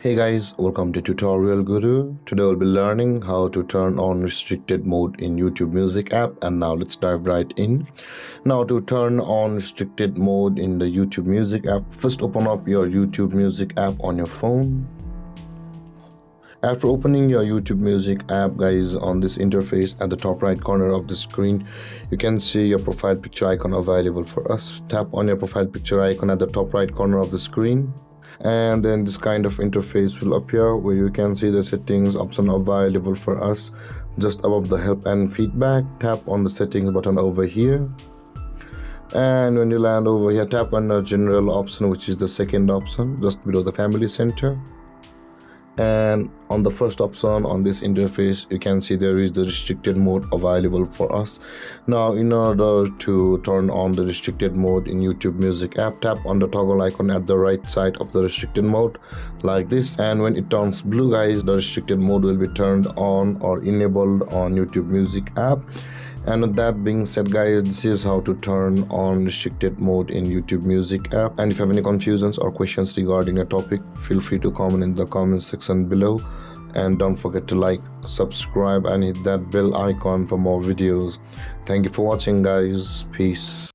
Hey guys, welcome to Tutorial Guru. Today we'll be learning how to turn on restricted mode in YouTube Music app, and now let's dive right in. Now to turn on restricted mode in the YouTube Music app, first open up your YouTube Music app on your phone. After opening your YouTube Music app, guys, on this interface at the top right corner of the screen, you can see your profile picture icon available for us. Tap on your profile picture icon at the top right corner of the screen, and then this kind of interface will appear where you can see the settings option available for us. Just above the help and feedback, tap on the settings button over here, and when you land over here, tap on the general option, which is the second option just below the family center. And on the first option on this interface, you can see there is the restricted mode available for us. Now in order to turn on the restricted mode in YouTube Music app, tap on the toggle icon at the right side of the restricted mode like this, and when it turns blue, guys, the restricted mode will be turned on or enabled on YouTube Music app. And with that being said, guys, this is how to turn on restricted mode in YouTube Music app. And if you have any confusions or questions regarding a topic, feel free to comment in the comment section below. And don't forget to like, subscribe, and hit that bell icon for more videos. Thank you for watching, guys. Peace.